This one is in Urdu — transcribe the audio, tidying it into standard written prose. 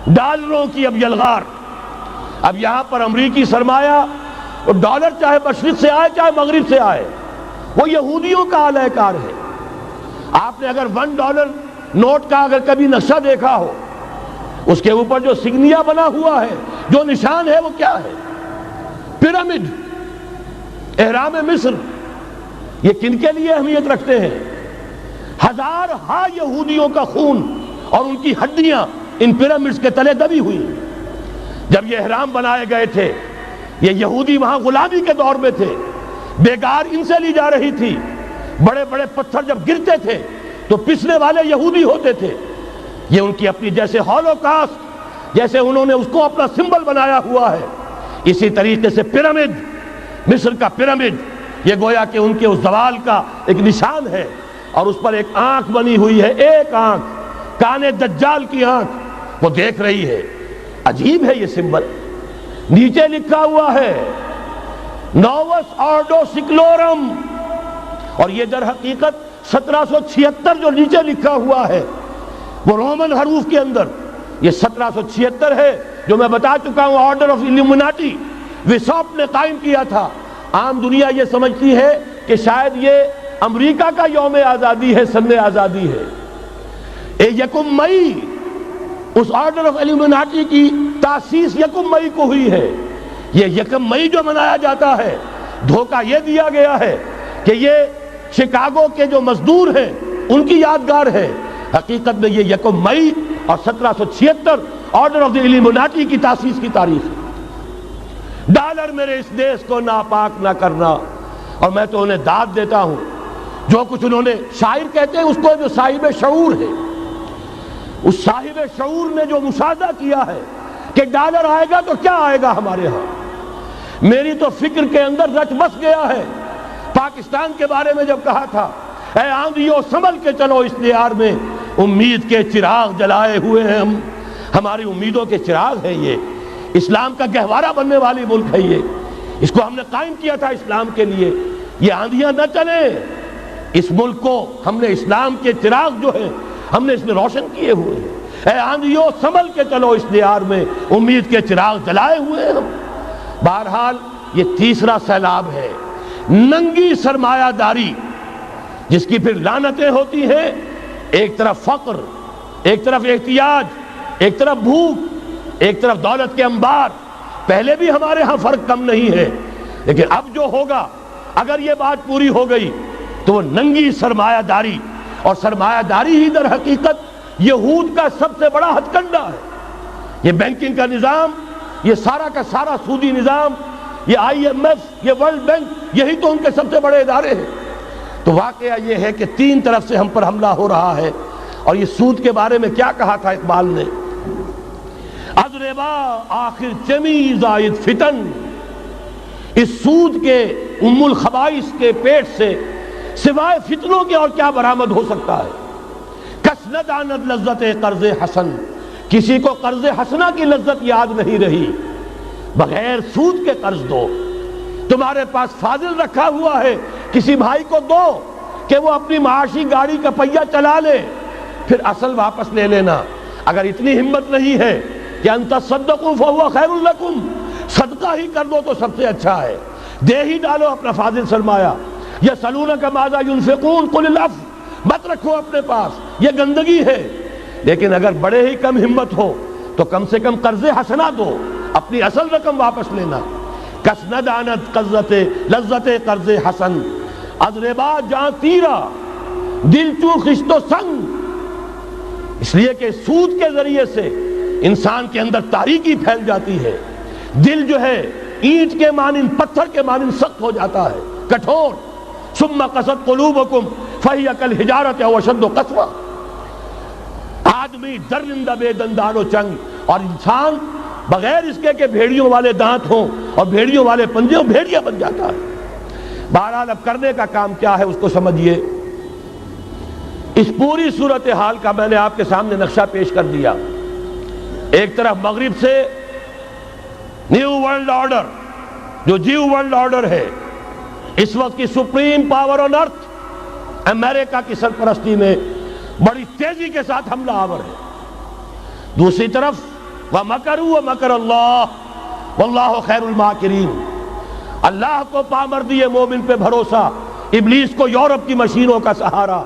ڈالروں کی اب یلغار. اب یہاں پر امریکی سرمایہ اور ڈالر چاہے مشرق سے آئے چاہے مغرب سے آئے وہ یہودیوں کا اعلی کار ہے. آپ نے اگر $1 نوٹ کا اگر کبھی نقشہ دیکھا ہو، اس کے اوپر جو سگنیا بنا ہوا ہے، جو نشان ہے، وہ کیا ہے؟ پیرامڈ، احرام مصر. یہ کن کے لیے اہمیت رکھتے ہیں؟ ہزارہا یہودیوں کا خون اور ان کی ہڈیاں ان پیرامڈز کے تلے دبی ہوئی. جب یہ احرام بنائے گئے تھے، یہ یہودی وہاں غلامی کے دور میں تھے، بیگار ان سے لی جا رہی تھی. بڑے بڑے پتھر جب گرتے تھے تو پسنے والے یہودی ہوتے تھے. یہ ان کی اپنی جیسے ہولوکاسٹ، جیسے انہوں نے اس کو اپنا سمبل بنایا ہوا ہے، اسی طریقے سے پیرامڈ، مصر کا پیرامڈ، یہ گویا کہ ان کے اس زوال کا ایک نشان ہے. اور اس پر ایک آنکھ بنی ہوئی ہے، ایک آنکھ، کانے دجال کی آنکھ، وہ دیکھ رہی ہے. عجیب ہے یہ سمبل. نیچے لکھا ہوا ہے نووس آرڈو سکلورم، اور یہ در حقیقت 1776 جو نیچے لکھا ہوا ہے وہ رومن حروف کے اندر یہ 1776 ہے، جو میں بتا چکا ہوں آرڈر آف الومناٹی وساپ نے قائم کیا تھا. عام دنیا یہ سمجھتی ہے کہ شاید یہ امریکہ کا یوم آزادی ہے، سن آزادی ہے. 1 مئی اس آرڈر آف الومناٹی کی تاسیس 1 مئی کو ہوئی ہے. یہ 1 مئی جو منایا جاتا ہے، دھوکہ یہ دیا گیا ہے کہ یہ شکاگو کے جو مزدور ہیں ان کی یادگار ہے. حقیقت میں یہ 1 مئی اور 1776 آرڈر آف دی الومناٹی کی تاسیس کی تاریخ ہے. ڈالر میرے اس دیش کو ناپاک نہ کرنا. اور میں تو انہیں داد دیتا ہوں، جو کچھ انہوں نے، شاعر کہتے ہیں اس کو جو صاحب شعور ہے، اس صاحب شعور نے جو مشاہدہ کیا ہے کہ ڈالر آئے گا تو کیا آئے گا ہمارے ہاں. میری تو فکر کے اندر رچ بس گیا ہے. پاکستان کے بارے میں جب کہا تھا اے آندھیوں سنبھل کے چلو اس دیار میں، امید کے چراغ جلائے ہوئے ہیں ہم. ہماری امیدوں کے چراغ ہے یہ. اسلام کا گہوارہ بننے والی ملک ہے یہ. اس کو ہم نے قائم کیا تھا اسلام کے لیے. یہ آندھیاں نہ چلیں. اس ملک کو ہم نے اسلام کے چراغ جو ہے ہم نے اس میں روشن کیے ہوئے ہیں. اے آندھیوں سنبھل کے چلو اس دیار میں، امید کے چراغ جلائے ہوئے ہیں ہم. بہرحال یہ تیسرا سیلاب ہے، ننگی سرمایہ داری، جس کی پھر لعنتیں ہوتی ہیں. ایک طرف فقر، ایک طرف احتیاج، ایک طرف بھوک، ایک طرف دولت کے انبار. پہلے بھی ہمارے ہاں فرق کم نہیں ہے، لیکن اب جو ہوگا، اگر یہ بات پوری ہو گئی تو وہ ننگی سرمایہ داری. اور سرمایہ داری ہی در حقیقت یہود کا سب سے بڑا ہتھ کنڈا ہے. یہ بینکنگ کا نظام، یہ سارا کا سارا سودی نظام، یہ IMF، یہ ورلڈ بینک، یہی تو ان کے سب سے بڑے ادارے ہیں. تو واقعہ یہ ہے کہ 3 طرف سے ہم پر حملہ ہو رہا ہے. اور یہ سود کے بارے میں کیا کہا تھا اقبال نے؟ از ربا آخر چمی زائد فتن. اس سود کے ام الخبائث کے پیٹ سے سوائے فتنوں کے اور کیا برآمد ہو سکتا ہے؟ کس نداند لذت قرض حسن. کسی کو قرض حسنہ کی لذت یاد نہیں رہی. بغیر سود کے قرض دو. تمہارے پاس فاضل رکھا ہوا ہے، کسی بھائی کو دو کہ وہ اپنی معاشی گاڑی کا پہیہ چلا لے، پھر اصل واپس لے لینا. اگر اتنی ہمت نہیں ہے کہ ان تصدقوا فهو خیر لکم، صدقہ ہی کر دو تو سب سے اچھا ہے. دے ہی ڈالو اپنا فاضل سرمایہ. یسألونک ماذا ينفقون قل العفو. مت رکھو اپنے پاس، یہ گندگی ہے. لیکن اگر بڑے ہی کم ہمت ہو تو کم سے کم قرض حسنہ دو، اپنی اصل رقم واپس لینا. کس ندانت قرضت لذت قرض حسن. از ربا جاں تیرا دل چوں خشت و سنگ. اس لیے کہ سود کے ذریعے سے انسان کے اندر تاریکی پھیل جاتی ہے. دل جو ہے اینٹ کے مانند، پتھر کے مانند سخت ہو جاتا ہے، کٹھور. ثم قست قلوبکم فہی کالحجارۃ او اشد قسوہ. آدمی درندہ بے دندان و چنگ، اور انسان بغیر اس کے کہ بھیڑیوں والے دانت ہوں اور بھیڑیوں والے پنجے ہوں، بھیڑیا بن جاتا ہے. بہرحال اب کرنے کا کام کیا ہے اس کو سمجھیے. اس پوری صورتحال کا میں نے آپ کے سامنے نقشہ پیش کر دیا. ایک طرف مغرب سے نیو ورلڈ آرڈر، جو جیو ورلڈ آرڈر ہے، اس وقت کی سپریم پاور آن ارتھ، امریکہ کی سرپرستی میں بڑی تیزی کے ساتھ حملہ آور ہے. دوسری طرف وَمَكَرُوا وَمَكَرَ اللَّهُ وَاللَّهُ خَيْرُ الْمَاكِرِينَ۔ اللہ کو پامردی مومن پہ بھروسہ، ابلیس کو یورپ کی مشینوں کا سہارا۔